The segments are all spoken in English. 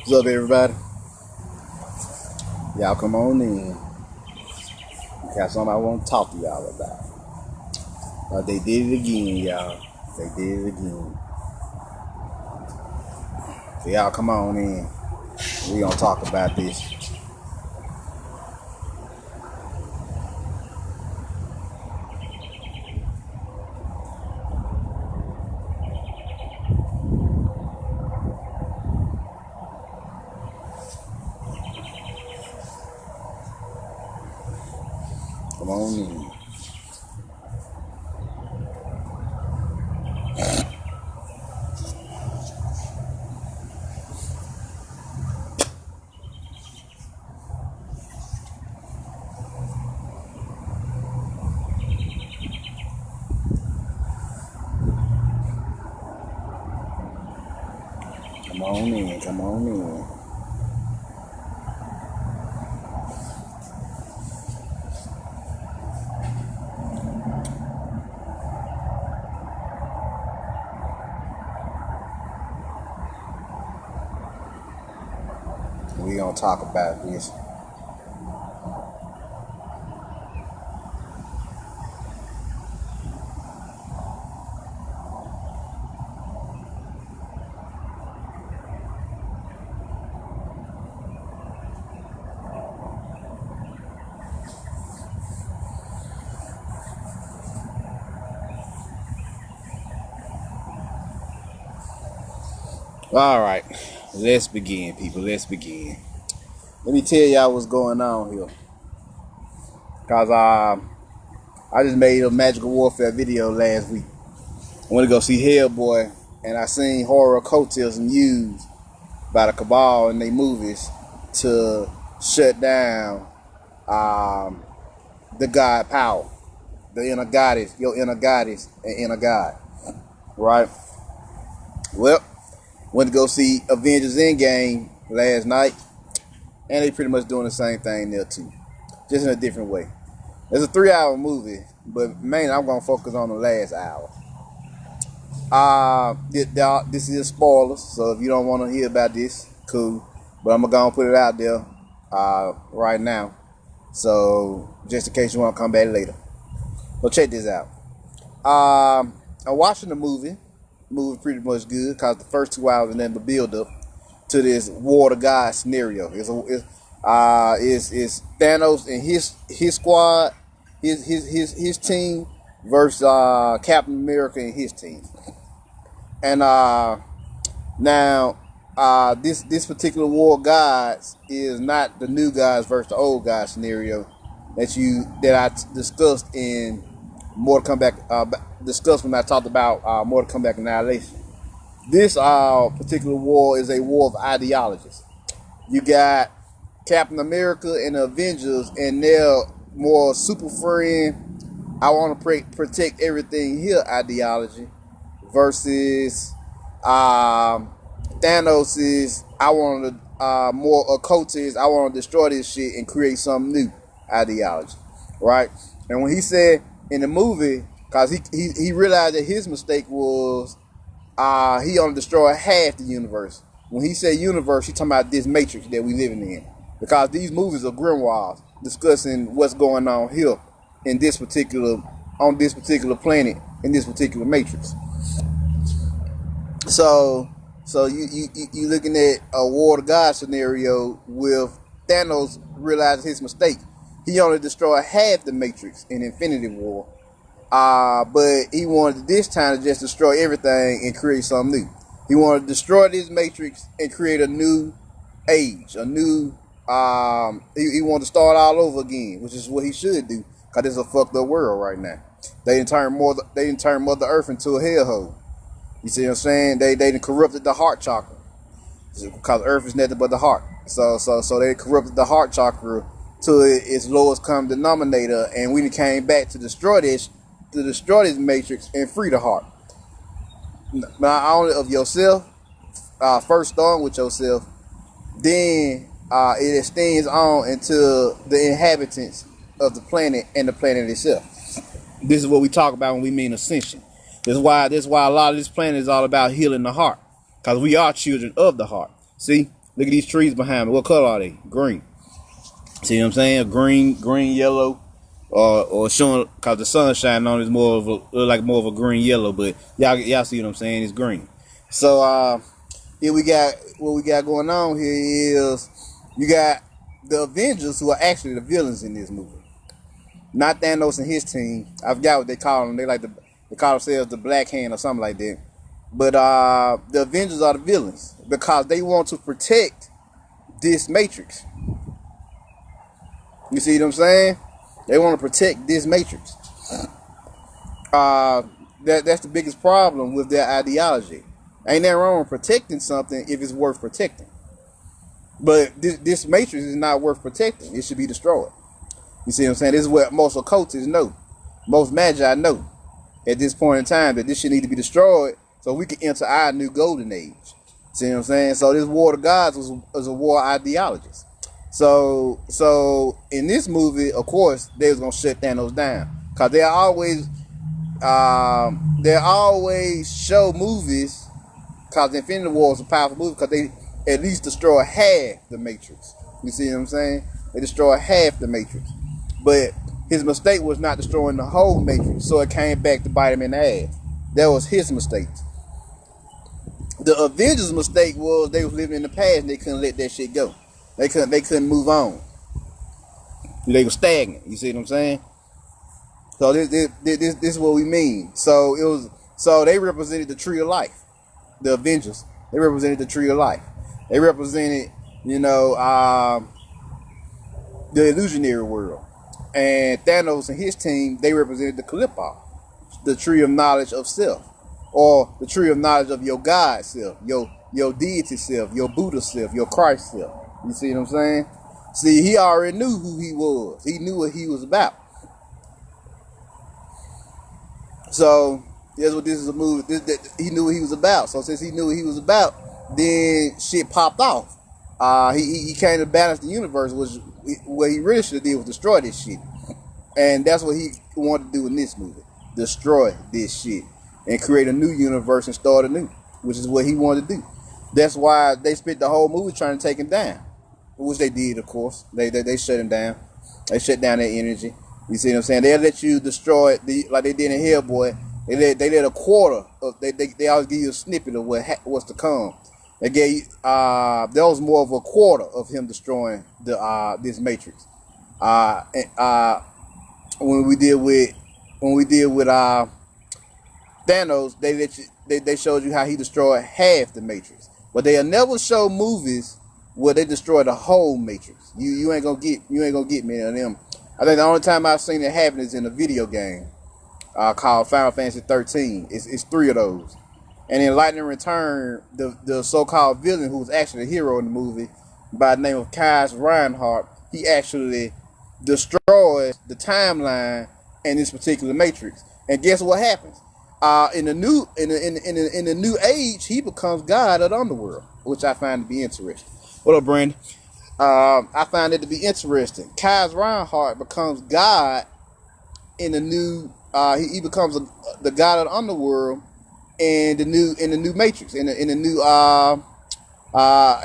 What's up, everybody? Y'all come on in. We got something I want to talk to y'all about. They did it again, y'all. They did it again. So y'all come on in. We gonna talk about this. Come on in. Come on in. Come on in. We gonna talk about this. All right, let's begin, people. Let's begin. Let me tell y'all what's going on here. Cause I just made a Magickal Warfare video last week. I went to go see Hellboy, and I seen horror coattails used by the Kabbalah in their movies to shut down the God power, the inner goddess, your inner goddess and inner God. Right? Well, went to go see Avengers Endgame last night, and they pretty much doing the same thing there too, just in a different way. It's a 3-hour movie, but mainly I'm gonna focus on the last hour. This is spoilers, so if you don't want to hear about this, cool. But I'm gonna put it out there right now, so just in case you want to come back later. So check this out. I'm watching the movie. Movie pretty much good because the first 2 hours and then the build up to this War of God scenario. It's Thanos and his squad, his team versus Captain America and his team. And now this particular War of Gods is not the new guys versus the old guys scenario that I discussed in Mortal Kombat. Discussed when I talked about Mortal Kombat Annihilation. This particular war is a war of ideologies. You got Captain America and the Avengers, and they're more super friend, I want to protect everything here ideology, versus Thanos is I want to more occultist, I want to destroy this shit and create something new ideology, right? And when he said in the movie, because he realized that his mistake was he only destroyed half the universe. When he said universe, he talking about this matrix that we living in. Because these movies are grimoires discussing what's going on here in this particular planet, in this particular matrix. So you looking at a War of God scenario with Thanos realizing his mistake. He only destroyed half the matrix in Infinity War. But he wanted this time to just destroy everything and create something new. He wanted to destroy this matrix and create a new age, a new. He wanted to start all over again, which is what he should do, cause it's a fucked up world right now. They didn't turn Mother Earth into a hellhole. You see what I'm saying? They done corrupted the heart chakra, because Earth is nothing but the heart. So they corrupted the heart chakra to its lowest common denominator, and we came back to destroy this matrix and free the heart. Not only of yourself, first starting with yourself, then it extends on into the inhabitants of the planet and the planet itself. This is what we talk about when we mean ascension. This is why a lot of this planet is all about healing the heart, because we are children of the heart. See, Look at these trees behind me. What color are they? Green. See what I'm saying? Green, yellow, or showing cause the sun shining on it is more of a green yellow, but y'all see what I'm saying? It's green. So here we got what we got going on here is you got the Avengers who are actually the villains in this movie. Not Thanos and his team. I forgot what they call them. They call themselves the Black Hand or something like that. But the Avengers are the villains because they want to protect this Matrix. You see what I'm saying? They want to protect this Matrix. That's the biggest problem with their ideology. Ain't nothing wrong with protecting something if it's worth protecting. But this Matrix is not worth protecting. It should be destroyed. You see what I'm saying? This is what most occultists know. Most Magi know at this point in time that this should need to be destroyed so we can enter our new golden age. See what I'm saying? So this war of gods was a war of ideologies. So in this movie, of course, they was gonna shut Thanos down because they always show movies because Infinity War is a powerful movie because they at least destroy half the Matrix. You see what I'm saying? They destroy half the Matrix. But his mistake was not destroying the whole Matrix, so it came back to bite him in the ass. That was his mistake. The Avengers' mistake was they was living in the past and they couldn't let that shit go. They couldn't move on. They were stagnant. You see what I'm saying? So this is what we mean. So they represented the tree of life. The Avengers. They represented the tree of life. They represented, the illusionary world. And Thanos and his team, they represented the Qlipoth, the tree of knowledge of self, or the tree of knowledge of your God self, your deity self, your Buddha self, your Christ self. You see what I'm saying? See, he already knew who he was. He knew what he was about. So that's what this is a movie. He knew what he was about. So since he knew what he was about, then shit popped off. He came to balance the universe, which what he really should have did was destroy this shit. And that's what he wanted to do in this movie. Destroy this shit. And create a new universe and start anew. Which is what he wanted to do. That's why they spent the whole movie trying to take him down. Which they did, of course. They shut him down. They shut down their energy. You see what I'm saying? They'll let you destroy it like they did in Hellboy. They let a quarter of they always give you a snippet of what's to come. They gave that was more of a quarter of him destroying this Matrix. When we deal with Thanos, they showed you how he destroyed half the Matrix, but they'll never show movies where they destroy the whole Matrix. You ain't gonna get many of them. I think the only time I've seen it happen is in a video game called Final Fantasy 13. It's 3 of those. And in Lightning Return, the so-called villain, who was actually a hero in the movie, by the name of Kaz Reinhardt, he actually destroys the timeline in this particular Matrix. And guess what happens? In the new age, he becomes God of the underworld, which I find to be interesting. What up, Brandon? I find it to be interesting. Kaz Reinhardt becomes God in the new. He becomes the God of the underworld in the new Matrix, in the new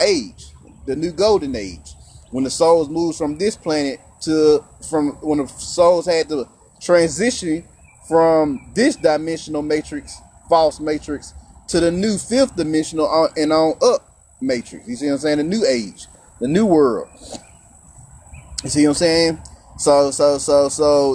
age, the new golden age, when the souls moves from this planet when the souls had to transition from this dimensional matrix, false matrix, to the new 5th dimensional and on up matrix. You see what I'm saying? The new age, the new world. You see what I'm saying? So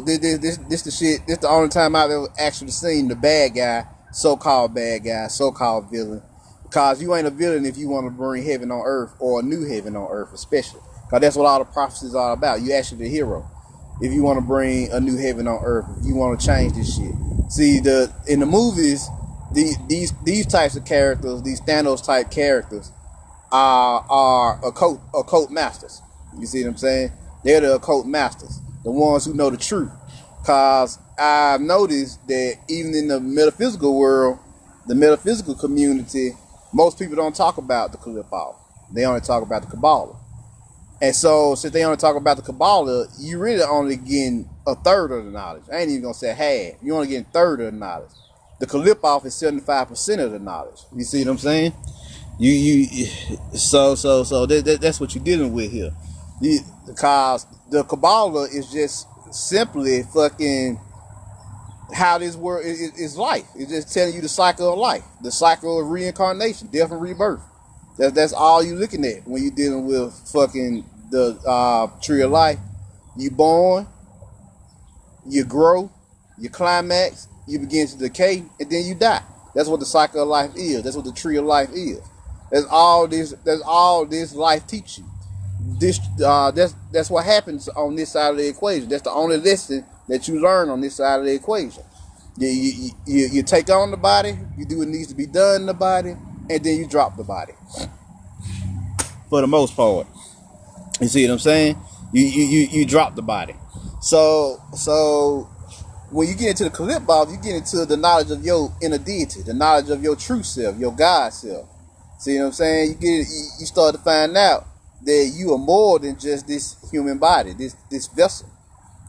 this the shit. This the only time I've ever actually seen the bad guy, so-called villain. Because you ain't a villain if you want to bring heaven on earth, or a new heaven on earth especially. Because that's what all the prophecies are about. You actually the hero if you want to bring a new heaven on earth. If you want to change this shit. See, in the movies, these types of characters, these Thanos type characters, are occult masters. You see what I'm saying? They're the occult masters, the ones who know the truth. Cause I've noticed that even in the metaphysical world, the metaphysical community, most people don't talk about the Qlipoth. They only talk about the Kabbalah. And so, since they only talk about the Kabbalah, you really only getting a third of the knowledge. I ain't even gonna say half. You only getting a third of the knowledge. The Qlipoth is 75% of the knowledge. You see what I'm saying? You that's what you're dealing with here. Because the Kabbalah is just simply fucking how this world is life. It's just telling you the cycle of life, the cycle of reincarnation, death and rebirth. That's all you're looking at when you're dealing with fucking the tree of life. You born, you grow, you climax, you begin to decay, and then you die. That's what the cycle of life is. That's what the tree of life is. That's all this life teaches you. That's what happens on this side of the equation. That's the only lesson that you learn on this side of the equation. You take on the body, you do what needs to be done in the body, and then you drop the body. For the most part, you see what I'm saying? You drop the body. So when you get into the Qlipoth, you get into the knowledge of your inner deity, the knowledge of your true self, your God self. See what I'm saying? You start to find out that you are more than just this human body, this vessel.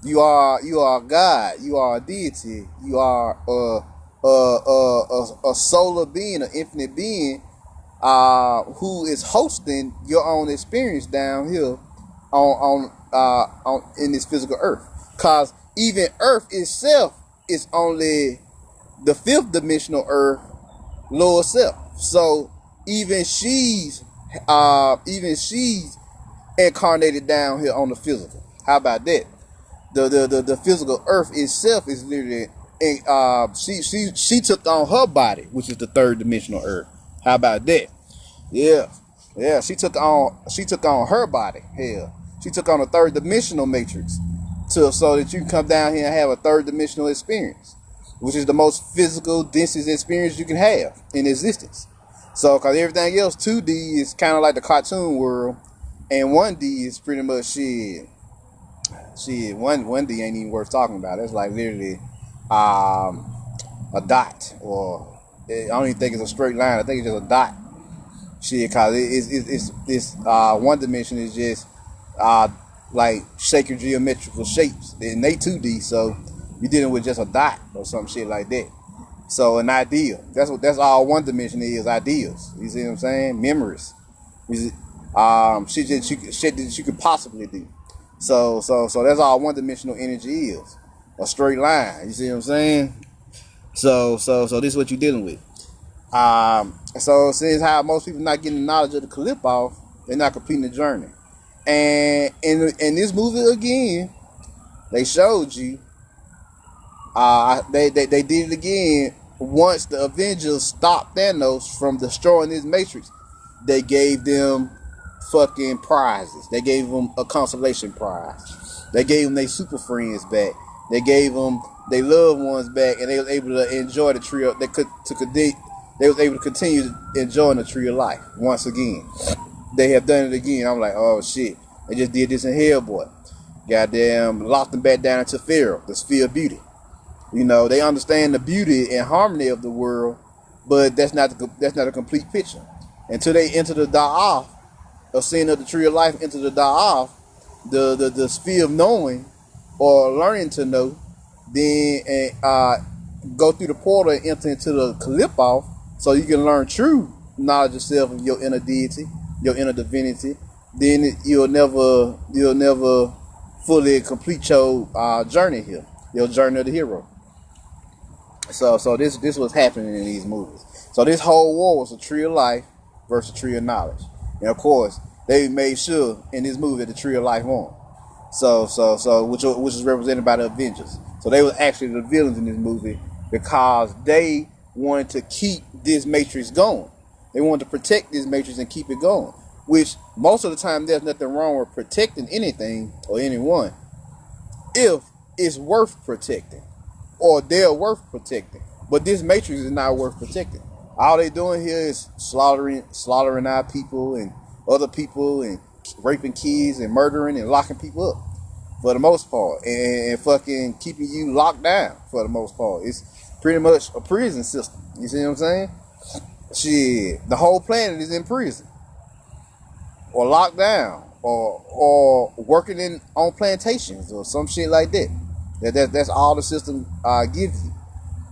You are God. You are a deity. You are a solar being, an infinite being, who is hosting your own experience down here on in this physical earth. Cause even Earth itself is only the fifth dimensional Earth, lower self. So even she's incarnated down here on the physical. How about that? The physical Earth itself is literally she took on her body, which is the third dimensional Earth. How about that? Yeah. She took on her body. Hell, she took on a third dimensional matrix so that you can come down here and have a third dimensional experience, which is the most physical, densest experience you can have in existence. So, cause everything else 2D is kind of like the cartoon world, and 1D is pretty much shit. 1D ain't even worth talking about. It's like literally a dot, or I don't even think it's a straight line. I think it's just a dot. Shit, cause it's one dimension is just like sacred geometrical shapes, and they 2D. So you're dealing with just a dot or some shit like that. So an idea. That's all one dimension is, ideas. You see what I'm saying? Memories. Shit that you could possibly do. So that's all one dimensional energy is. A straight line. You see what I'm saying? So this is what you're dealing with. So since how most people not getting the knowledge of the Qlipoth, they're not completing the journey. And in this movie again, they showed you they did it again. Once the Avengers stopped Thanos from destroying his Matrix, they gave them fucking prizes. They gave them a consolation prize. They gave them their super friends back. They gave them their loved ones back, and they was able to enjoy the tree of, they was able to continue enjoying the tree of life once again. They have done it again. I'm like, oh shit, they just did this in Hellboy. Goddamn, locked them back down into Pharaoh, the sphere of beauty. You know, they understand the beauty and harmony of the world, but that's not a complete picture. Until they enter the Da'af, or seeing of the tree of life, into the Da'af, the sphere of knowing or learning to know, then go through the portal and enter into the Qlipoth, so you can learn true knowledge of self, of your inner deity, your inner divinity. Then you'll never fully complete your journey here, your journey of the hero. So this was happening in these movies. So this whole war was a tree of life versus a tree of knowledge, and of course they made sure in this movie that the tree of life won. So which is represented by the Avengers. So they were actually the villains in this movie because they wanted to keep this matrix going. They wanted to protect this matrix and keep it going. Which most of the time there's nothing wrong with protecting anything or anyone if it's worth protecting, or they're worth protecting. But this matrix is not worth protecting. All they doing here is slaughtering our people and other people, and raping kids and murdering and locking people up for the most part, and fucking keeping you locked down for the most part. It's pretty much a prison system. You see what I'm saying? Shit, the whole planet is in prison, or locked down, or working on plantations or some shit like that. That's all the system gives you.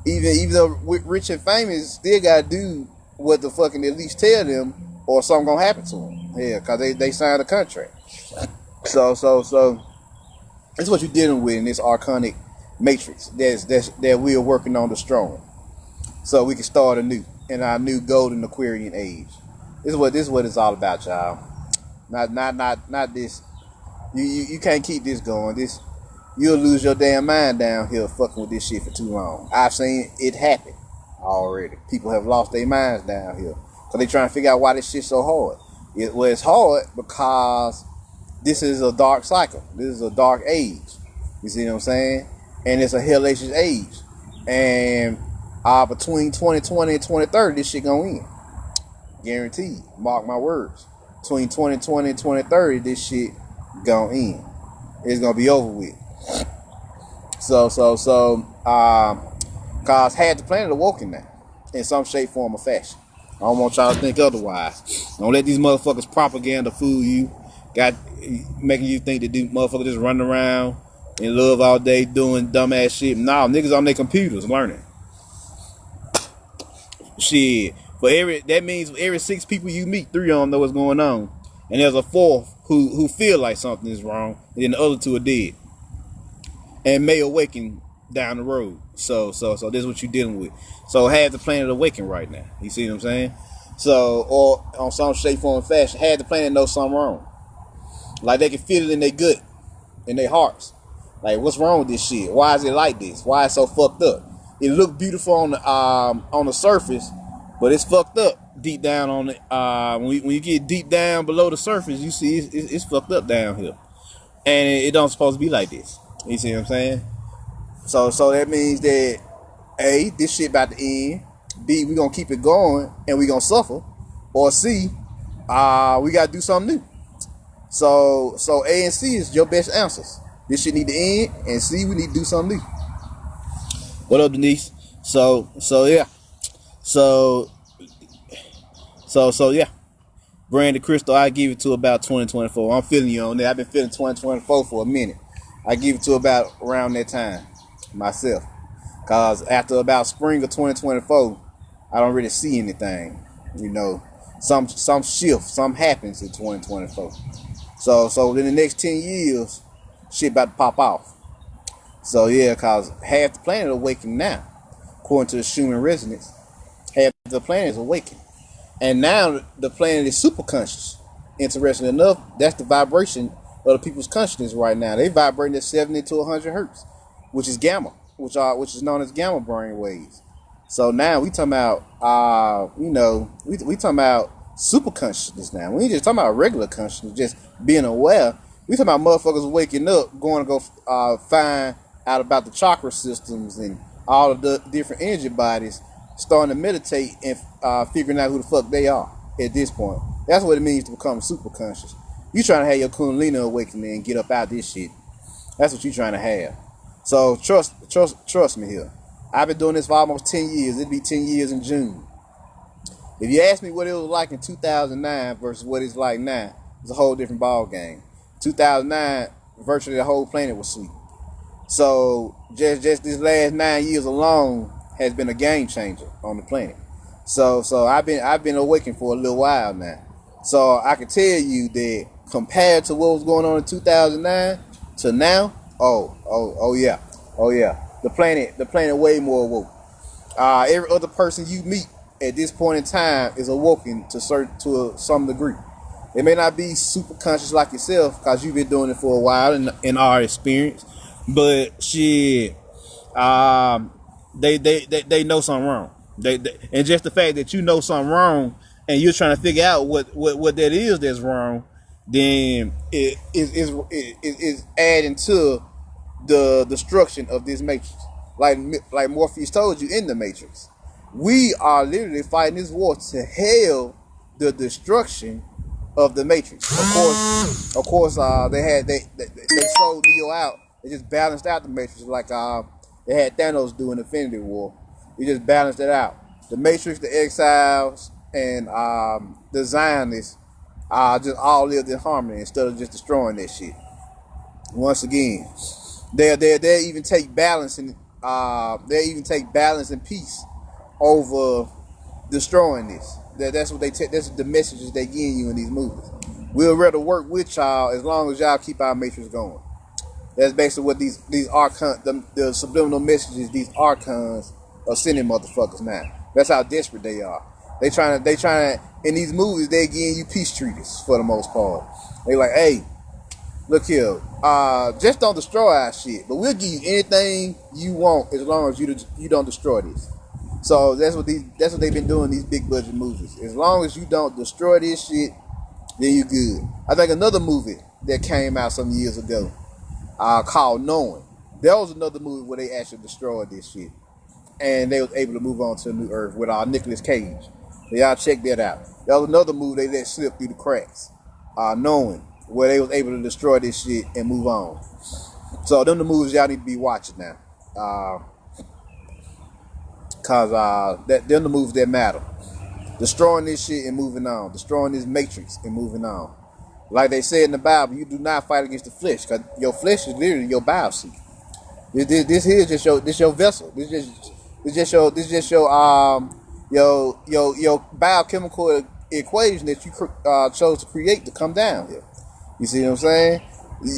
Even though rich and famous still gotta do what the fucking elites tell them or something gonna happen to them. Yeah, cause they signed a contract. So that's what you're dealing with in this archonic matrix that we are working on destroying, so we can start anew in our new golden Aquarian age. This is what it's all about, y'all. Not this. You can't keep this going. This you'll lose your damn mind down here fucking with this shit for too long. I've seen it happen already. People have lost their minds down here. So they trying to figure out why this shit's so hard. It's hard because this is a dark cycle. This is a dark age. You see what I'm saying? And it's a hellacious age. And between 2020 and 2030, this shit gonna end. Guaranteed. Mark my words. Between 2020 and 2030, this shit gonna end. It's gonna be over with. Cause had the planet awoken now, in some shape, form, or fashion. I don't want y'all to think otherwise. Don't let these motherfuckers propaganda fool you. Making you think that these motherfuckers just running around in love all day doing dumbass shit. Nah, niggas on their computers learning. Shit. That means for every 6 people you meet, 3 of them know what's going on. And there's a 4th who feel like something is wrong, and then the other 2 are dead. And may awaken down the road. So this is what you're dealing with. So have the planet awaken right now. You see what I'm saying? So, or on some shape, form, and fashion, have the planet know something wrong. Like they can feel it in their gut, in their hearts. Like, what's wrong with this shit? Why is it like this? Why is it so fucked up? It look beautiful on the surface, but it's fucked up deep down on it. When you get deep down below the surface, you see it's fucked up down here, and it don't supposed to be like this. You see what I'm saying? So that means that A, this shit about to end. B, we gonna keep it going and we gonna suffer. Or C, we gotta do something new. So A and C is your best answers. This shit need to end, and C, we need to do something new. What up, Denise? So yeah. So yeah. Brandon Crystal, I give it to about 2024. I'm feeling you on that. I've been feeling 2024 for a minute. I give it to about around that time myself. Cause after about spring of 2024, I don't really see anything. You know, some shift, something happens in 2024. So in the next 10 years, shit about to pop off. So yeah, cause half the planet awakened now, according to the Schumann resonance. Half the planet is awakened, and now the planet is super conscious. Interesting enough, that's the vibration of the people's consciousness right now. They vibrating at 70 to 100 hertz, which is gamma, which is known as gamma brain waves. So now we talking about, we talking about super consciousness now. We ain't just talking about regular consciousness, just being aware. We talking about motherfuckers waking up, going to go find out about the chakra systems and all of the different energy bodies, starting to meditate and figuring out who the fuck they are at this point. That's what it means to become super conscious. You trying to have your Kundalini awakening and get up out this shit. That's what you trying to have. So trust me here. I've been doing this for almost 10 years. It'll be 10 years in June. If you ask me what it was like in 2009 versus what it's like now, it's a whole different ball game. 2009, virtually the whole planet was asleep. So just this last 9 years alone has been a game changer on the planet. So I've been awakened for a little while now. So I can tell you that compared to what was going on in 2009 to now, oh yeah. The planet way more awoke. Every other person you meet at this point in time is awoken to some degree. They may not be super conscious like yourself because you've been doing it for a while in our experience, but shit, they know something wrong. And just the fact that you know something wrong and you're trying to figure out what that is that's wrong, then it is adding to the destruction of this matrix. Like Morpheus told you in the Matrix, we are literally fighting this war to hail the destruction of the Matrix. Of course, they sold Neo out. They just balanced out the Matrix like they had Thanos do in Infinity War. They just balanced it out. The Matrix, the Exiles, and the Zionists just all lived in harmony instead of just destroying that shit. Once again, they even take balance and peace over destroying this. That's what that's the messages they give you in these movies. We'll rather work with y'all as long as y'all keep our matrix going. That's basically what these archons, the subliminal messages these archons are sending motherfuckers now. That's how desperate they are. They trying in these movies they giving you peace treaties for the most part. They like, hey, look here, just don't destroy our shit, but we'll give you anything you want as long as you don't destroy this. So that's what they've been doing in these big budget movies. As long as you don't destroy this shit, then you good. I think another movie that came out some years ago, called Knowing. That was another movie where they actually destroyed this shit, and they was able to move on to a new earth with Nicolas Cage. So y'all check that out. That was another movie they let slip through the cracks. Knowing, where they was able to destroy this shit and move on. So them the movies y'all need to be watching now. Cause them the moves that matter. Destroying this shit and moving on. Destroying this matrix and moving on. Like they said in the Bible, you do not fight against the flesh, cause your flesh is literally your biopsy. This here is just your vessel. This just your biochemical equation that you chose to create to come down here. You see what I'm saying?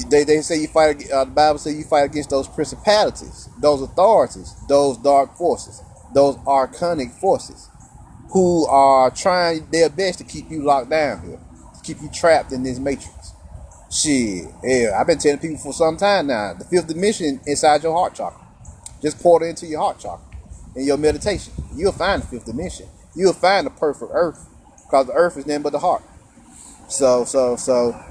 They say you fight. The Bible says you fight against those principalities, those authorities, those dark forces, those archonic forces, who are trying their best to keep you locked down here, to keep you trapped in this matrix. Shit, yeah, I've been telling people for some time now. The fifth dimension inside your heart chakra. Just pour it into your heart chakra in your meditation. You'll find the fifth dimension. You'll find the perfect earth, because the earth is nothing but the heart. So,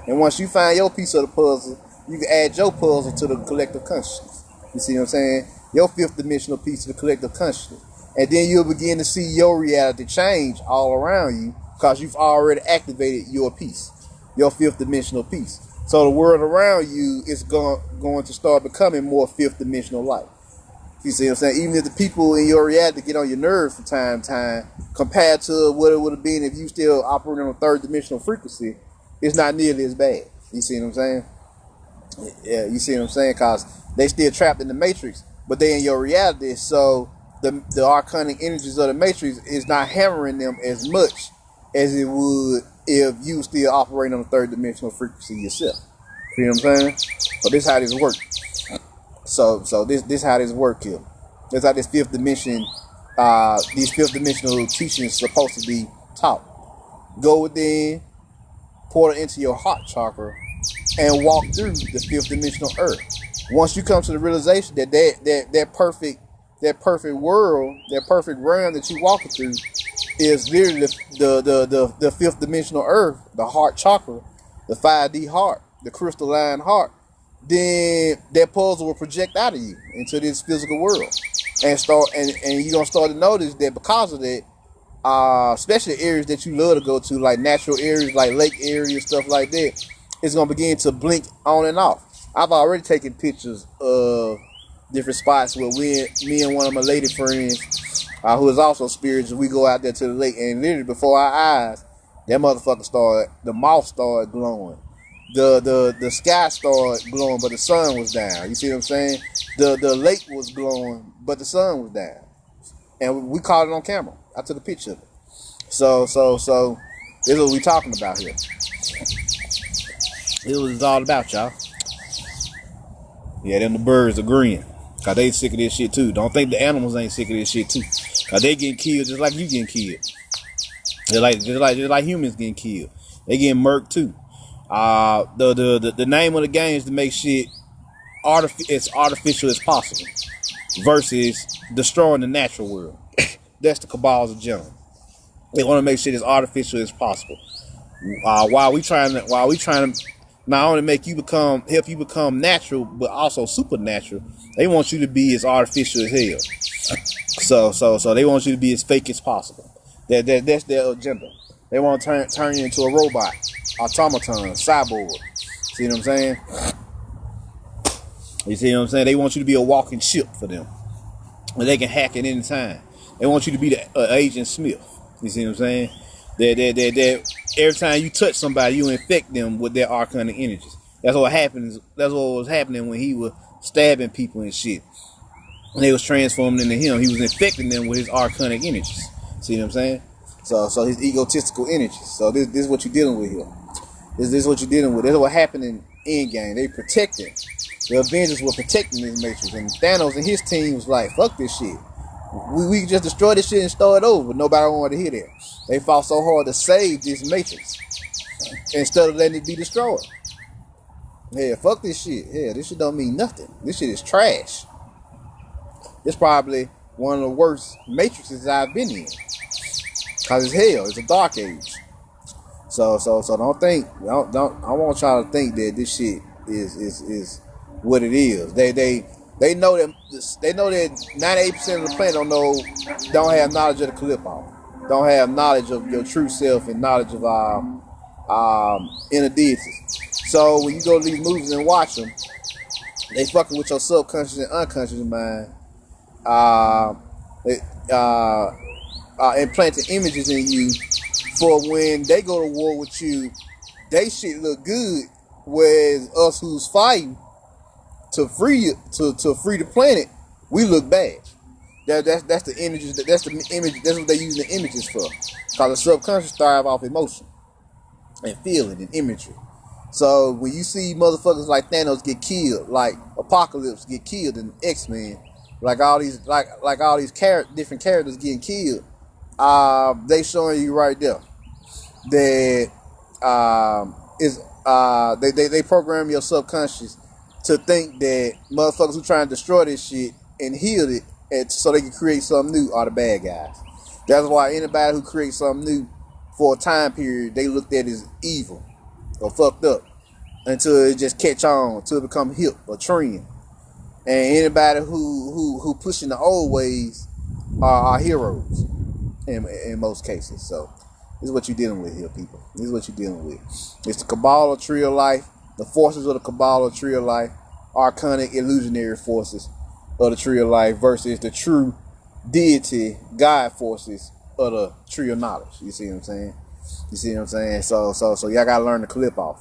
and once you find your piece of the puzzle, you can add your puzzle to the collective consciousness. You see what I'm saying? Your fifth dimensional piece of the collective consciousness. And then you'll begin to see your reality change all around you, because you've already activated your piece, your fifth dimensional piece. So the world around you is going to start becoming more fifth dimensional light. You see what I'm saying? Even if the people in your reality get on your nerves from time to time, compared to what it would have been if you still operating on a third dimensional frequency, it's not nearly as bad. You see what I'm saying? Yeah, you see what I'm saying? Because they still trapped in the matrix, but they in your reality. So the arcanic energies of the matrix is not hammering them as much as it would if you still operating on a third dimensional frequency yourself. See what I'm saying? So this is how this works. So this how this work here. This how this fifth dimension, these fifth dimensional teachings supposed to be taught. Go within, pour it into your heart chakra, and walk through the fifth dimensional earth. Once you come to the realization that perfect world, that perfect realm that you walking through is literally the fifth dimensional earth, the heart chakra, the 5D heart, the crystalline heart, then that puzzle will project out of you into this physical world, and you're gonna start to notice that because of that, especially areas that you love to go to, like natural areas, like lake areas, stuff like that, it's gonna begin to blink on and off. I've already taken pictures of different spots where me and one of my lady friends, who is also spiritual, we go out there to the lake, and literally before our eyes, that motherfucker the moth started glowing. The sky started glowing, but the sun was down. You see what I'm saying? The lake was glowing, but the sun was down. And we caught it on camera. I took a picture of it. So this is what we talking about here. It was all about, y'all. Yeah, them the birds agreeing. Cause they sick of this shit too. Don't think the animals ain't sick of this shit too. Cause they getting killed just like you getting killed. Just like humans getting killed. They getting murked too. The name of the game is to make shit as artificial as possible versus destroying the natural world. That's the Kabbalah's agenda. They want to make shit as artificial as possible. While we trying to not only help you become natural, but also supernatural. They want you to be as artificial as hell. So they want you to be as fake as possible. That's their agenda. They want to turn you into a robot, automaton, cyborg. See what I'm saying? You see what I'm saying? They want you to be a walking ship for them, and they can hack at any time. They want you to be the Agent Smith. You see what I'm saying? That every time you touch somebody, you infect them with their arcanic energies. That's what happens. That's what was happening when he was stabbing people and shit. And they was transforming into him. He was infecting them with his arcanic energies. See what I'm saying? So his egotistical energy. So this is what you're dealing with here. This is what you're dealing with. This is what happened in Endgame. They protected. The Avengers were protecting this Matrix, and Thanos and his team was like, "Fuck this shit. We can just destroy this shit and start it over." But nobody wanted to hear that. They fought so hard to save this Matrix instead of letting it be destroyed. Yeah, fuck this shit. Yeah, this shit don't mean nothing. This shit is trash. It's probably one of the worst Matrixes I've been in. Cause it's hell. It's a dark age. So don't think. I want y'all to think that this shit is what it is. They know that 98% of the planet don't have knowledge of the Qlipoth, don't have knowledge of your true self and knowledge of inner deities. So when you go to these movies and watch them, they fucking with your subconscious and unconscious mind, implanting images in you for when they go to war with you, they shit look good, whereas us who's fighting to free the planet, we look bad. That's the images. That's the image. That's what they use the images for. Cause the subconscious thrive off emotion and feeling and imagery. So when you see motherfuckers like Thanos get killed, like Apocalypse get killed in X-Men, like all these different characters getting killed, they showing you right there that they program your subconscious to think that motherfuckers who try and destroy this shit and heal it so they can create something new are the bad guys. That's why anybody who creates something new for a time period, they looked at as evil or fucked up until it just catch on, until it become hip or trend. And anybody who pushing the old ways are heroes in most cases. So this is what you're dealing with here, people. This is what you're dealing with. It's the Kabbalah tree of life. The forces of the Kabbalah tree of life, arcanic illusionary forces of the tree of life versus the true deity God forces of the tree of knowledge. You see what I'm saying? You see what I'm saying? So y'all gotta learn the Qlipoth.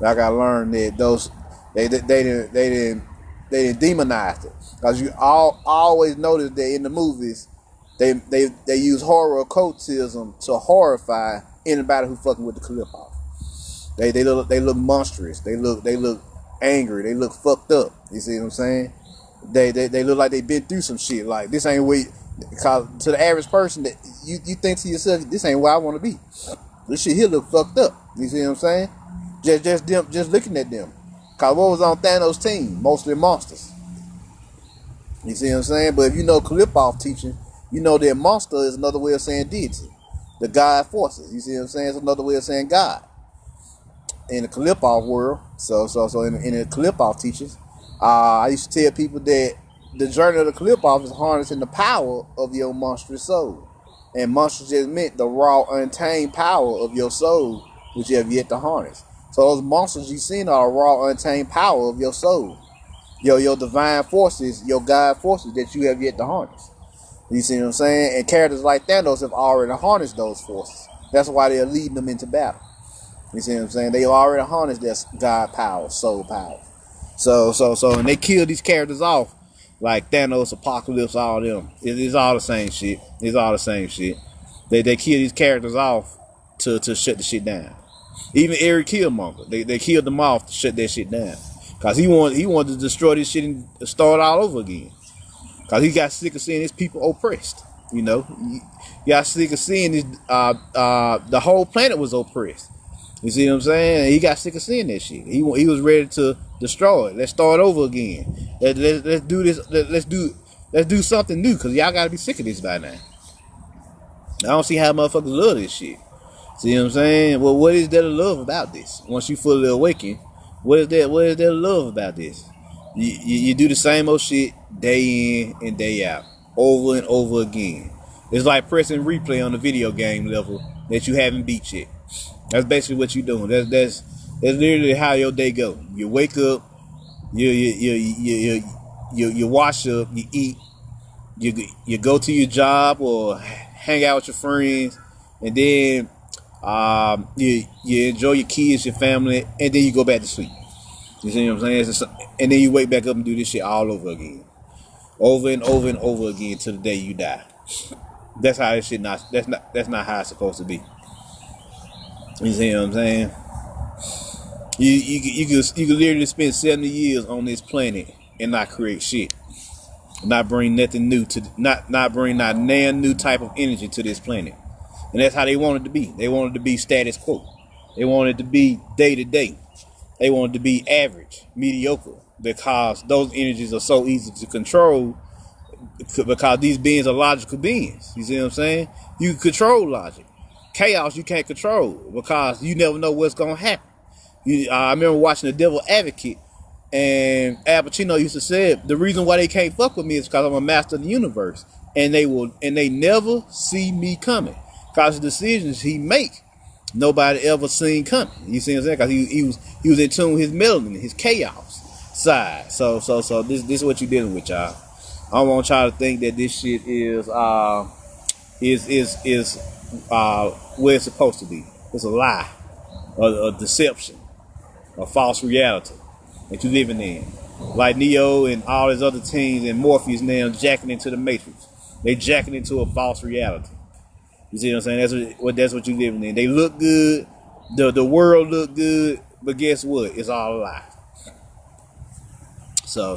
Y'all gotta learn that those they didn't demonize it. Cause you always notice that in the movies they use horror occultism to horrify anybody who fucking with the Qlipoth. They look monstrous. They look angry. They look fucked up. You see what I'm saying? They look like they been through some shit. Like this ain't where, cause to the average person that you think to yourself, this ain't where I want to be. This shit here look fucked up. You see what I'm saying? Just looking at them. Cause what was on Thanos' team? Mostly monsters. You see what I'm saying? But if you know Qlipoth teaching, you know that monster is another way of saying deity. The God forces. You see what I'm saying? It's another way of saying God. In the Qlipoth world, so in the Qlipoth teachings, I used to tell people that the journey of the Qlipoth is harnessing the power of your monstrous soul, and monstrous just meant the raw, untamed power of your soul, which you have yet to harness. So those monsters you seen are the raw, untamed power of your soul, your divine forces, your God forces that you have yet to harness. You see what I'm saying? And characters like Thanos have already harnessed those forces. That's why they're leading them into battle. You see what I'm saying? They already harnessed their God power, soul power. So, and they kill these characters off, like Thanos, Apocalypse, all them. It's all the same shit. It's all the same shit. They kill these characters off to shut the shit down. Even Eric Killmonger, they killed them off to shut that shit down. Cause he wanted to destroy this shit and start all over again. Cause he got sick of seeing his people oppressed. You know, he got sick of seeing this. The whole planet was oppressed. You see what I'm saying? He got sick of seeing that shit. He was ready to destroy it. Let's start over again. Let's do this. Let's do something new. Cause y'all gotta be sick of this by now. I don't see how motherfuckers love this shit. See what I'm saying? Well, what is there to love about this? Once you fully awaken, what is there to love about this? You do the same old shit day in and day out, over and over again. It's like pressing replay on the video game level that you haven't beat yet. That's basically what you're doing. That's literally how your day go. You wake up, you wash up, you eat, you go to your job or hang out with your friends, and then you enjoy your kids, your family, and then you go back to sleep. You see what I'm saying? And then you wake back up and do this shit all over again, over and over and over again till the day you die. That's how it should not. That's not how it's supposed to be. You see what I'm saying? You could literally spend 70 years on this planet and not create shit, not bring nothing new to not bring not nan new type of energy to this planet, and that's how they want it to be. They want it to be status quo. They want it to be day to day. They want it to be average, mediocre, because those energies are so easy to control. Because these beings are logical beings. You see what I'm saying? You can control logic. Chaos you can't control because you never know what's gonna happen. I remember watching The Devil Advocate, and Al Pacino used to say the reason why they can't fuck with me is because I'm a master of the universe, and they never see me coming. Because the decisions he make, nobody ever seen coming. You see what I'm saying? Because he was in tune with his melanin, his chaos side. So this is what you're dealing with, y'all. I don't want y'all to think that this shit is where it's supposed to be. It's a lie, a deception, a false reality that you're living in. Like Neo and all his other teams and Morpheus now jacking into the Matrix. They jacking into a false reality. You see what I'm saying? That's what you're living in. They look good, the world look good, but guess what? It's all a lie. So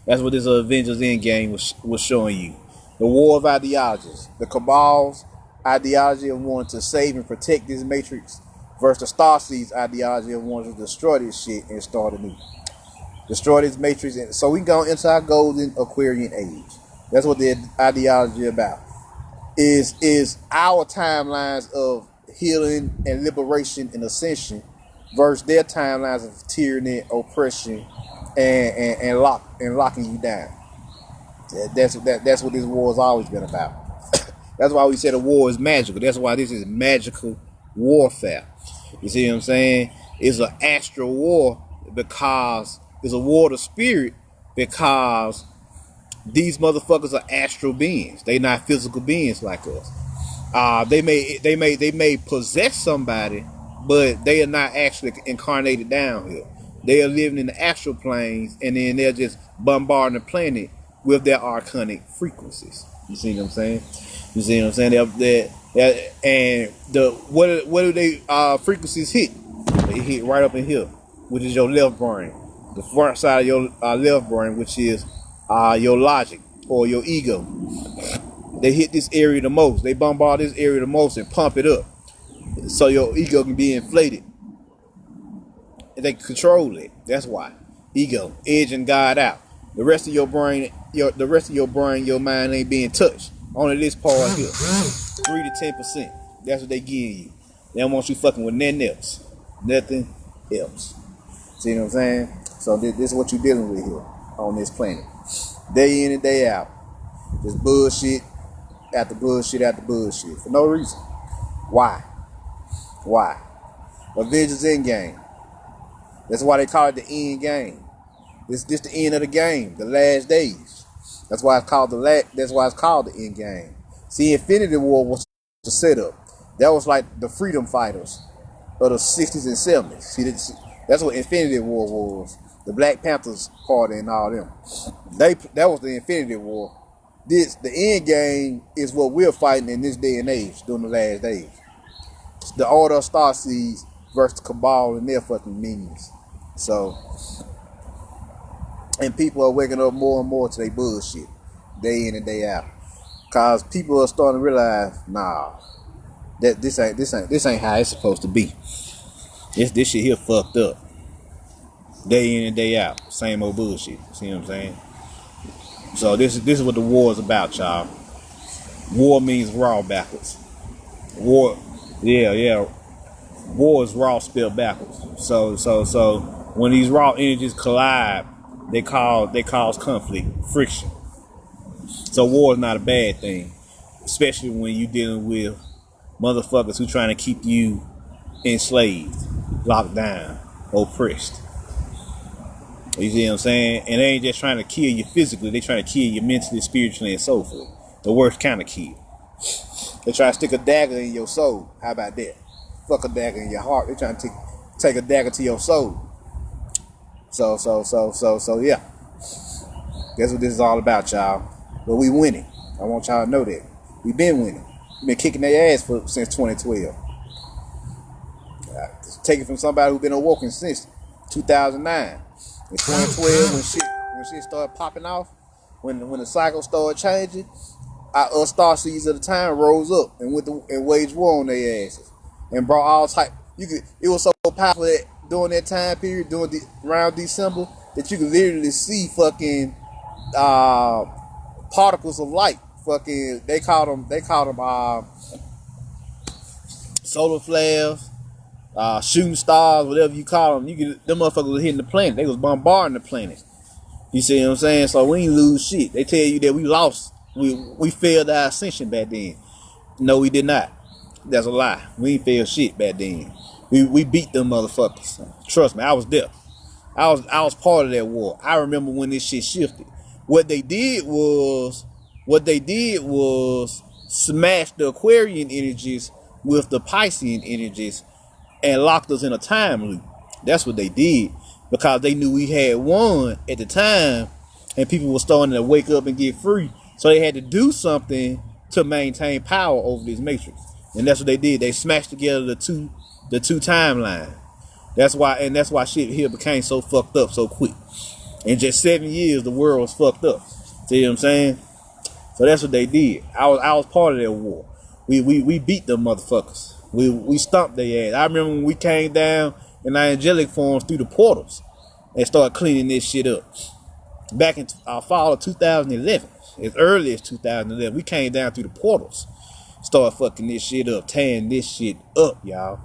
that's what this Avengers Endgame was showing you. The war of ideologies. The Cabbal's ideology of wanting to save and protect this Matrix versus the Starseed's ideology of wanting to destroy this shit and start anew. Destroy this Matrix. So we go into our golden Aquarian age. That's what the ideology about. Is our timelines of healing and liberation and ascension versus their timelines of tyranny, oppression, and locking you down. That's what this war has always been about. That's why we said a war is magical. That's why this is magical warfare. You see what I'm saying? It's an astral war because it's a war of spirit, because these motherfuckers are astral beings. They not physical beings like us. They may possess somebody, but they are not actually incarnated down here. They are living in the astral planes, and then they're just bombarding the planet with their arcanic frequencies. You see what I'm saying? You see what I'm saying? And what do they frequencies hit? They hit right up in here, which is your left brain, the front side of your left brain, which is your logic or your ego. They hit this area the most. They bombard this area the most and pump it up, so your ego can be inflated. And they control it. That's why. Ego, edging God out. The rest of your brain, your mind ain't being touched. Only this part here, 3 to 10%. That's what they give you. They don't want you fucking with nothing else. Nothing else. See what I'm saying? So this is what you're dealing with here on this planet. Day in and day out. Just bullshit after bullshit after bullshit. For no reason. Why? Avengers Endgame. That's why they call it the end game. It's just the end of the game, the last days. That's why it's called the end game. See, Infinity War was the setup. That was like the freedom fighters of the 60s and 70s. See, that's what Infinity War was. The Black Panthers party and all them. That was the Infinity War. The end game is what we're fighting in this day and age during the last days. It's the Order of Starseeds versus Cabal and their fucking minions. So, and people are waking up more and more to their bullshit, day in and day out, cause people are starting to realize, nah, that this ain't how it's supposed to be. This shit here fucked up. Day in and day out, same old bullshit. See what I'm saying? So this is what the war is about, y'all. War means raw backwards. War, yeah. War is raw spelled backwards. So when these raw energies collide, they cause conflict, friction. So war is not a bad thing, especially when you're dealing with motherfuckers who trying to keep you enslaved, locked down, oppressed. You see what I'm saying? And they ain't just trying to kill you physically, they trying to kill you mentally, spiritually, and soulfully. The worst kind of kill. They try to stick a dagger in your soul. How about that? Fuck a dagger in your heart. They trying to take a dagger to your soul. So yeah. That's what this is all about, y'all. But we winning. I want y'all to know that. We've been winning. We've been kicking their ass since 2012. Take it from somebody who's been awoken since 2009. In 2012, when shit started popping off, when the cycle started changing, us star seeds at the time rose up and waged war on their asses and brought all type. It was so powerful that during that time period, around December, that you could literally see fucking particles of light. Fucking they called them solar flares, shooting stars, whatever you call them. Them motherfuckers was hitting the planet. They was bombarding the planet. You see what I'm saying? So we ain't lose shit. They tell you that we lost. We failed our ascension back then. No, we did not. That's a lie. We ain't failed shit back then. We beat them motherfuckers. Trust me, I was there. I was part of that war. I remember when this shit shifted. What they did was smash the Aquarian energies with the Piscean energies and locked us in a time loop. That's what they did, because they knew we had won at the time and people were starting to wake up and get free. So they had to do something to maintain power over this matrix. And that's what they did. They smashed together the two timelines. That's why shit here became so fucked up so quick. In just 7 years, the world was fucked up. See what I'm saying? So that's what they did. I was part of that war. We beat them motherfuckers. We stomped their ass. I remember when we came down in our angelic forms through the portals and started cleaning this shit up. Back in fall of 2011, as early as 2011, we came down through the portals, started fucking this shit up, tearing this shit up, y'all.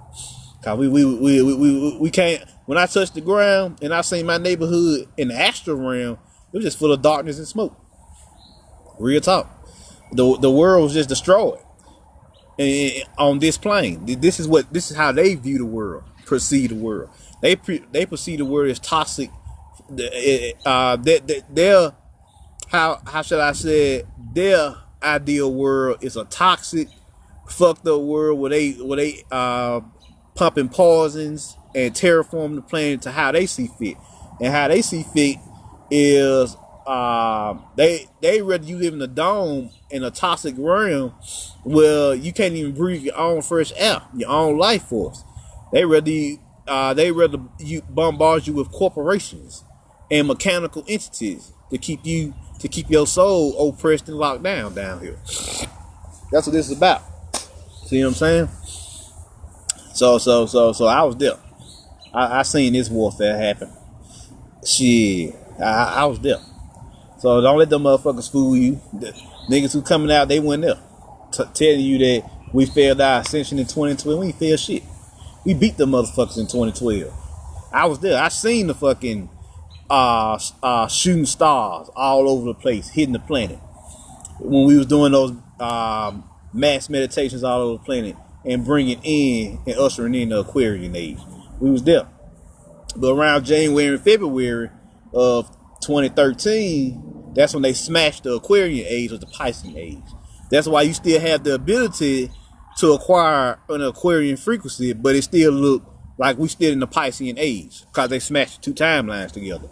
Cause we can't. When I touched the ground and I seen my neighborhood in the astral realm, it was just full of darkness and smoke. Real talk. The world was just destroyed on this plane. This is how they view the world, perceive the world. They perceive the world as toxic. Their how should I say it? Their ideal world is a toxic, fucked up world where they pumping poisons and terraforming the planet to how they see fit. And how they see fit is they rather you live in a dome in a toxic realm where you can't even breathe your own fresh air, your own life force. They rather you bombard you with corporations and mechanical entities to keep your soul oppressed and locked down here. That's what this is about. See what I'm saying? So I was there. I seen this warfare happen. Shit, I was there. So don't let them motherfuckers fool you. The niggas who coming out, they went there telling you that we failed our ascension in 2012. We ain't failed shit. We beat the motherfuckers in 2012. I was there. I seen the fucking shooting stars all over the place, hitting the planet. When we was doing those mass meditations all over the planet and bringing in and ushering in the Aquarian age. We was there. But around January and February of 2013, that's when they smashed the Aquarian age with the Piscean age. That's why you still have the ability to acquire an Aquarian frequency, but it still look like we still in the Piscean age because they smashed the two timelines together.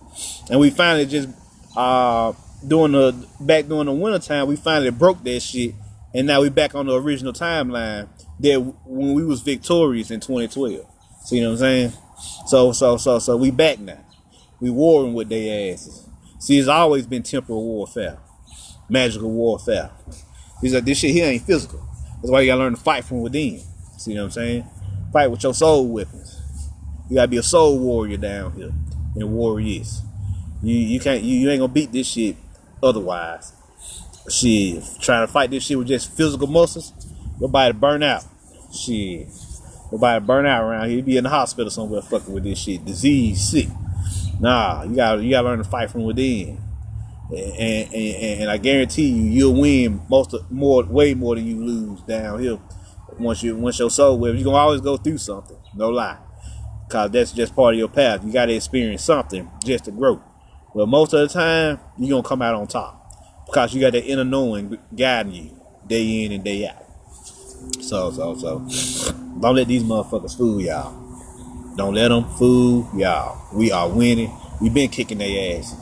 And we finally just during the winter time, we finally broke that shit, and now we back on the original timeline that when we was victorious in 2012. See what I'm saying? So we back now. We warring with their asses. See, it's always been temporal warfare, magical warfare. This shit here ain't physical. That's why you gotta learn to fight from within. See what I'm saying? Fight with your soul weapons. You gotta be a soul warrior down here, and warriors. You can't. You ain't gonna beat this shit otherwise. Shit, trying to fight this shit with just physical muscles, your body burn out. Shit, your body burn out around here. You be in the hospital somewhere fucking with this shit, disease, sick. Nah, you gotta learn to fight from within, and I guarantee you'll win way more than you lose down here. Once your soul weapons, you gonna always go through something. No lie, cause that's just part of your path. You gotta experience something just to grow. But most of the time, you gonna come out on top because you got that inner knowing guiding you day in and day out. So don't let these motherfuckers fool y'all. Don't let them fool y'all. We are winning. We've been kicking their ass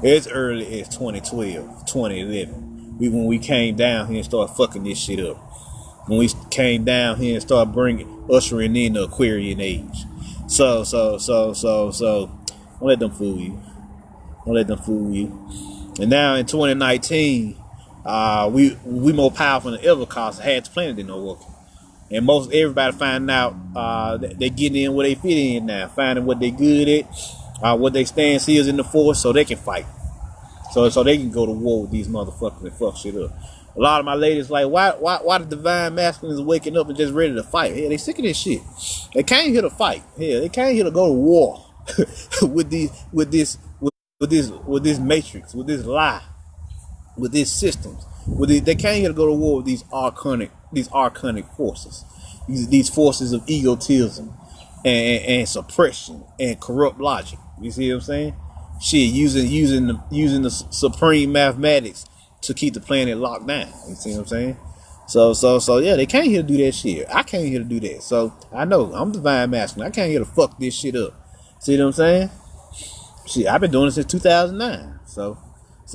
as early as 2012, 2011. when we came down here and started fucking this shit up. When we came down here and started ushering in the Aquarian age. So, don't let them fool you. Don't let them fool you. And now in 2019, we more powerful than ever cause half the planet didn't know working. And most everybody finding out they getting in where they fit in now, finding what they good at, what they stance is in the force, so they can fight. So they can go to war with these motherfuckers and fuck shit up. A lot of my ladies like, why the divine masculines are waking up and just ready to fight? Hell, they sick of this shit. They came here to fight. Hell, they came here to go to war with this matrix, with this lie, with these systems. They came here to go to war with these archonic forces, these forces of egotism and suppression and corrupt logic. You see what I'm saying? Shit, using the supreme mathematics to keep the planet locked down. You see what I'm saying? So yeah, they came here to do that shit. I came here to do that. So I know I'm divine masculine. I came here to fuck this shit up. See what I'm saying? Shit, I've been doing this since 2009. So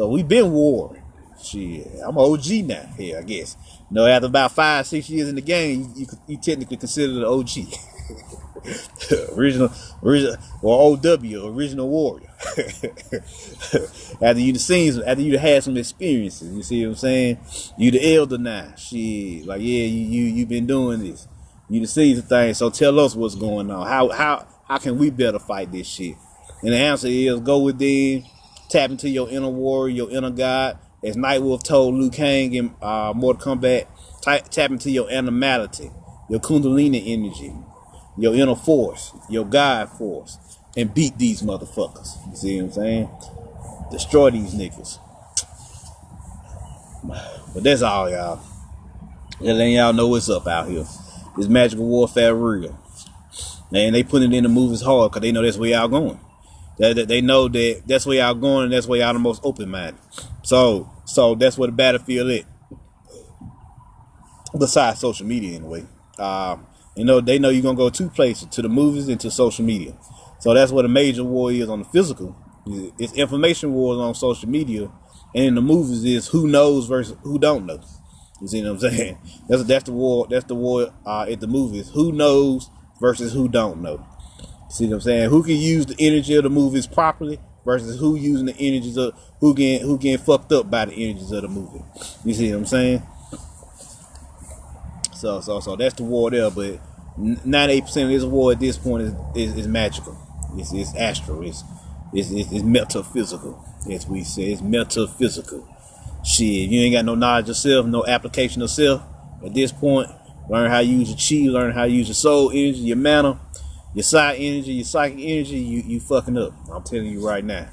we been warring. Shit, I'm an OG now. Here, I guess. You know, after about 5-6 years in the game, you technically consider the OG. original or OW, original warrior. after you had some experiences, you see what I'm saying? You the elder now. Shit, like yeah, you been doing this. You the seen the thing. So tell us what's going on. How can we better fight this shit? And the answer is go within, tap into your inner warrior, your inner God. As Nightwolf told Liu Kang in Mortal Kombat, tap into your animality, your Kundalini energy, your inner force, your God force, and beat these motherfuckers. You see what I'm saying? Destroy these niggas. But that's all, y'all. Just letting y'all know what's up out here. This magical warfare real. And they put it in the movies hard because they know that's where y'all going. They know that's where y'all going, and that's where y'all the most open-minded. So that's where the battlefield is. Besides social media, anyway. They know you're gonna go two places, to the movies and to social media. So that's what a major war is on the physical. It's information wars on social media, and in the movies is who knows versus who don't know. You see what I'm saying? That's the war. That's the war at the movies. Who knows versus who don't know. See what I'm saying? Who can use the energy of the movies properly versus who using the energies of who getting fucked up by the energies of the movie. You see what I'm saying? So that's the war there. But 98% of this war at this point is magical. It's astral. It's metaphysical. As we say, it's metaphysical. Shit, you ain't got no knowledge of self, no application of self. At this point, learn how to use your chi, learn how to use your soul energy, your mana, your side energy, your psychic energy. You fucking up. I'm telling you right now.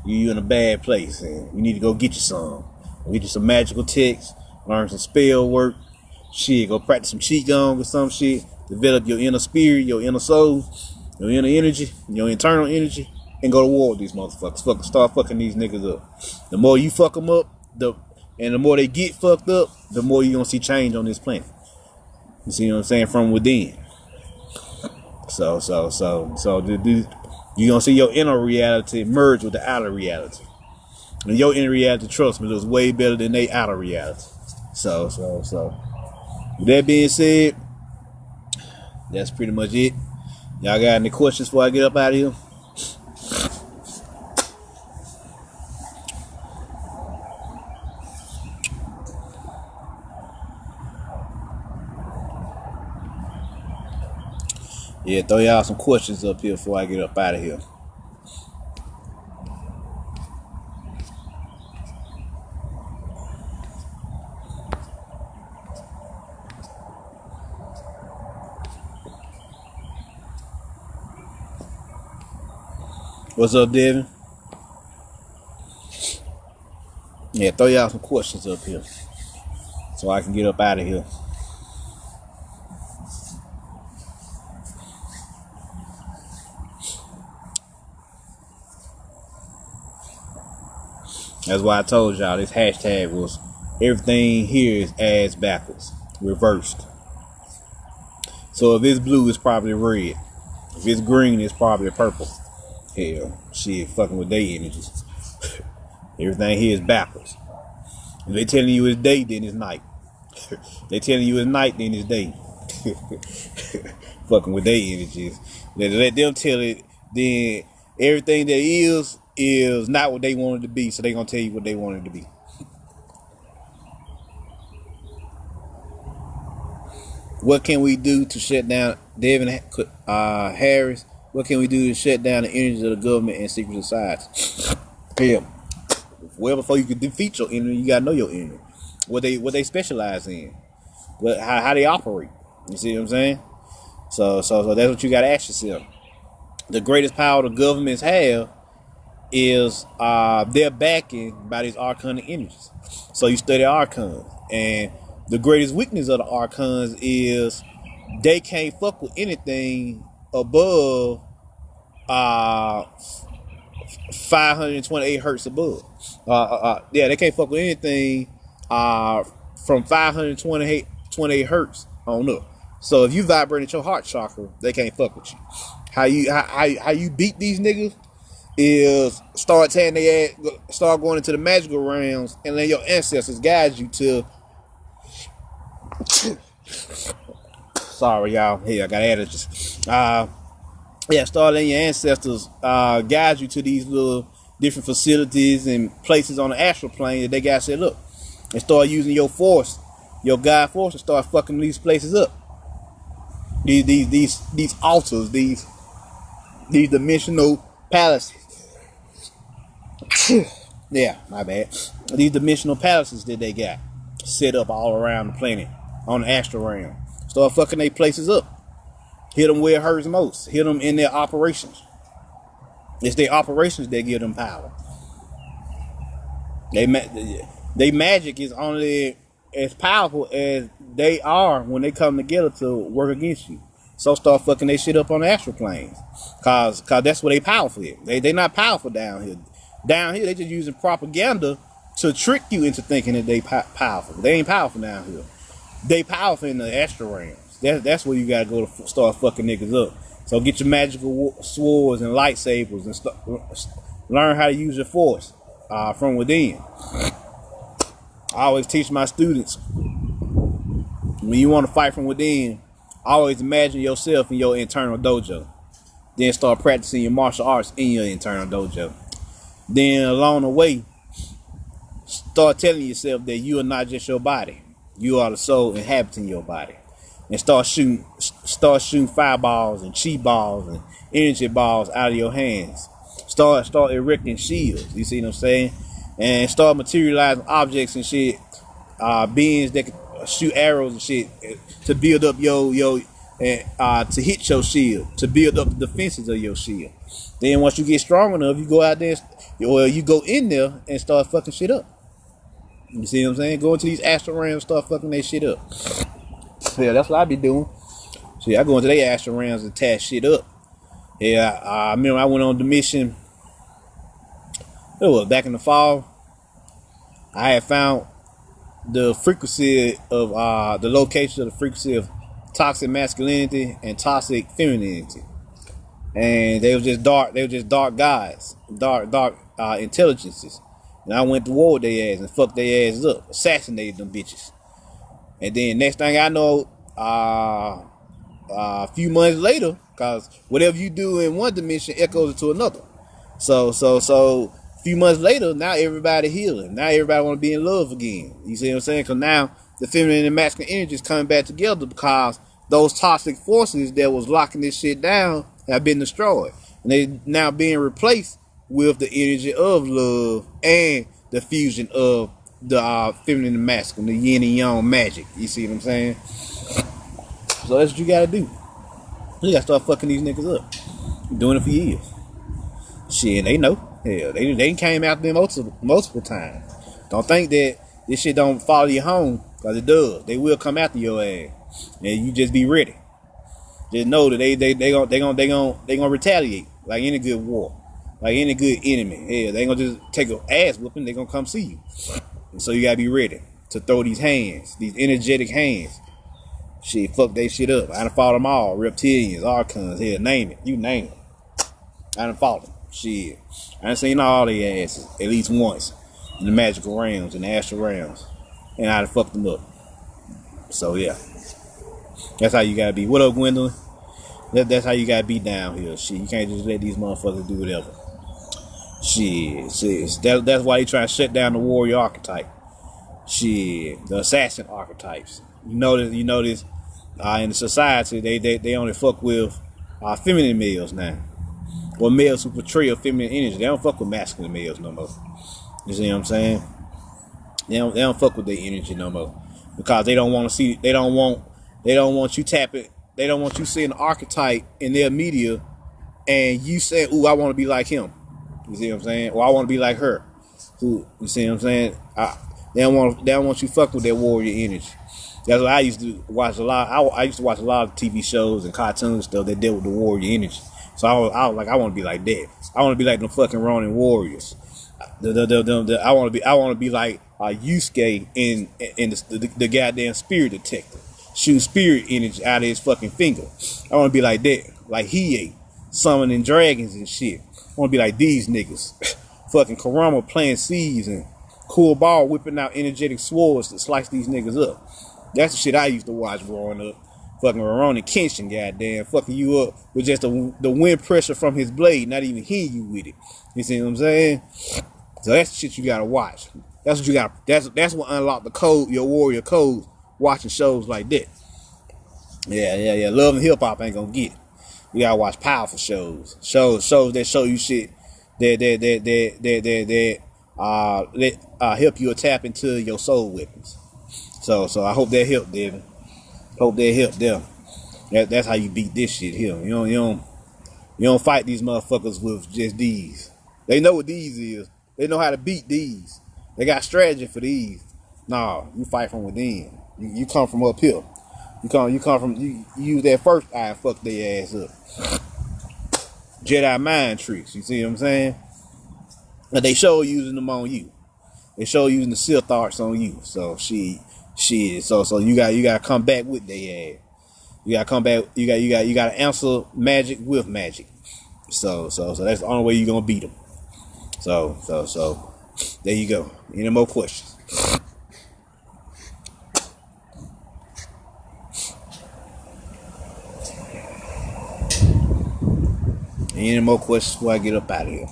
You in a bad place, and you need to go get you some. Get you some magical texts, learn some spell work. Shit, go practice some qigong or some shit. Develop your inner spirit, your inner soul, your inner energy, your internal energy, and go to war with these motherfuckers. Start fucking these niggas up. The more you fuck them up, and the more they get fucked up, the more you gonna see change on this planet. You see what I'm saying? From within. So you gonna see your inner reality merge with the outer reality, and your inner reality, trust me, looks way better than their outer reality. So with that being said, that's pretty much it. Y'all got any questions before I get up out of here? Yeah, throw y'all some questions up here before I get up out of here. What's up, Devin? Yeah, throw y'all some questions up here so I can get up out of here. That's why I told y'all this hashtag was everything here is ass backwards, reversed. So if it's blue, it's probably red. If it's green, it's probably purple. Hell, shit, fucking with their energies. Everything here is backwards. If they telling you it's day, then it's night. They telling you it's night, then it's day. Fucking with their energies. Let them tell it, then everything that is not what they want it to be, so they gonna tell you what they want it to be. What can we do to shut down Devin Harris? What can we do to shut down the energies of the government and secret societies? Yeah. Well, before you can defeat your enemy, you gotta know your enemy. What they specialize in. How they operate. You see what I'm saying? So that's what you gotta ask yourself. The greatest power the governments have is they're backing by these arcana energies. So you study arcana, and the greatest weakness of the arcans is they can't fuck with anything above 528 hertz above. Yeah, they can't fuck with anything from 528 hertz on up. So if you vibrate at your heart chakra, they can't fuck with you. How you beat these niggas is start going into the magical realms and let your ancestors guide you to. Sorry, y'all. Hey, I got allergies. Yeah, start letting your ancestors guide you to these little different facilities and places on the astral plane that they got set up, and start using your force, your God force, to start fucking these places up. These altars, these dimensional palaces. Yeah, my bad. These dimensional palaces that they got set up all around the planet on the astral realm. Start fucking they places up. Hit them where it hurts most. Hit them in their operations. It's their operations that give them power. They magic is only as powerful as they are when they come together to work against you. So start fucking they shit up on the astral planes. Cause that's where they powerful at. They not powerful down here. Down here they just using propaganda to trick you into thinking that they powerful. They ain't powerful down here. They powerful in the astral realms. That's where you gotta go to start fucking niggas up. So get your magical swords and lightsabers and learn how to use your force from within. I always teach my students, when you want to fight from within, always imagine yourself in your internal dojo. Then start practicing your martial arts in your internal dojo. Then along the way, start telling yourself that you are not just your body. You are the soul inhabiting your body. And start shooting fireballs and chi balls and energy balls out of your hands. Start erecting shields. You see what I'm saying? And start materializing objects and shit, beings that can shoot arrows and shit to build up to hit your shield, to build up the defenses of your shield. Then once you get strong enough, you go out there, or you go in there and start fucking shit up. You see what I'm saying? Go into these astral realms, start fucking that shit up. Yeah, that's what I be doing. See, I go into their astral realms and tear shit up. Yeah, I remember I went on the mission. It was back in the fall. I had found the frequency of the location of the frequency of toxic masculinity and toxic femininity, and they were just dark guys, dark intelligences. And I went to war with their ass and fucked their asses up, assassinated them bitches. And then next thing I know, a few months later, cause whatever you do in one dimension echoes into another. So a few months later, now everybody healing. Now everybody want to be in love again. You see what I'm saying? Cause now the feminine and masculine energy is coming back together, because those toxic forces that was locking this shit down have been destroyed, and they now being replaced with the energy of love and the fusion of the feminine and masculine, the yin and yang magic. You see what I'm saying? So that's what you gotta do. You gotta start fucking these niggas up. You're doing it for years. Shit, they know. Hell, they came after them multiple times. Don't think that this shit don't follow you home, cause it does. They will come after your ass, and you just be ready. Just know that they gonna retaliate like any good war, like any good enemy. Hell, they gonna just take an ass whooping. They gonna come see you, and so you gotta be ready to throw these hands, these energetic hands. Shit, fuck they shit up. I done fought them all. Reptilians, archons, hell, name it. You name it. I done fought them. Shit. I done seen all their asses at least once. in the magical realms and the astral realms, and how to fuck them up. So yeah, that's how you gotta be. What up, Gwendolyn? That's how you gotta be down here. Shit, you can't just let these motherfuckers do whatever. Shit. That's why they try to shut down the warrior archetype. Shit, the assassin archetypes. You notice, in the society they only fuck with feminine males now, or males who portray a feminine energy. They don't fuck with masculine males no more. You see what I'm saying? They don't fuck with their energy no more because they don't want to see. They don't want you tapping. They don't want you seeing the archetype in their media, and you say, "Ooh, I want to be like him." You see what I'm saying? Or I want to be like her. Who? You see what I'm saying? They don't want you fuck with that warrior energy. That's what I used to watch a lot. I used to watch a lot of TV shows and cartoon stuff that dealt with the warrior energy. So I was like, I want to be like that. I want to be like the fucking Ronin warriors. I want to be like Yusuke in the goddamn spirit detector. Shoot spirit energy out of his fucking finger. I want to be like that, like Hiei, summoning dragons and shit. I want to be like these niggas, fucking Kurama playing seeds and Cool Ball whipping out energetic swords to slice these niggas up. That's the shit I used to watch growing up. Fucking Rurouni Kenshin, goddamn, fucking you up with just the wind pressure from his blade, not even hitting you with it. You see what I'm saying? So that's the shit you gotta watch. That's what you got. That's what unlock the code, your warrior codes. Watching shows like that. Yeah. Love and hip hop ain't gonna get it. You gotta watch powerful shows. Shows that show you shit that help you tap into your soul weapons. So I hope that helped, Devin. Hope that helped them. That's how you beat this shit here. You don't fight these motherfuckers with just these. They know what these is. They know how to beat these. They got strategy for these. Nah, you fight from within. You come from up here. You use that first eye and fuck their ass up. Jedi mind tricks, you see what I'm saying? But they show using them on you. They show using the Sith arts on you. So shit. So you gotta come back with their ass. You gotta come back. You gotta answer magic with magic. So that's the only way you're gonna beat them. So there you go. Any more questions? Any more questions before I get up out of here?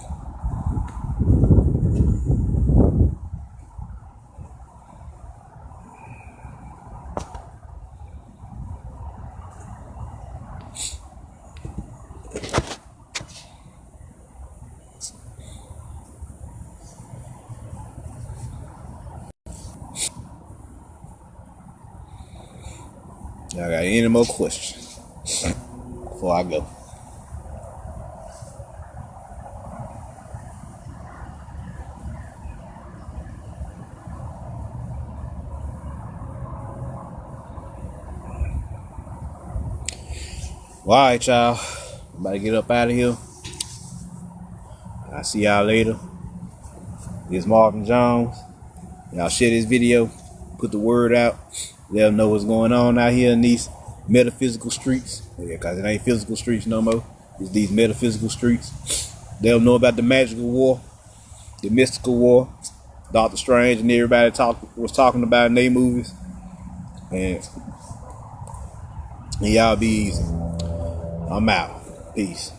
Y'all got any more questions before I go? Well, all right, y'all. I'm about to get up out of here. I'll see y'all later. This is Marvin Jones. Y'all share this video. Put the word out. Let them know what's going on out here in these metaphysical streets. Yeah, because it ain't physical streets no more. It's these metaphysical streets. Let them know about the magical war, the mystical war, Doctor Strange and everybody was talking about in their movies. And y'all be easy. I'm out. Peace.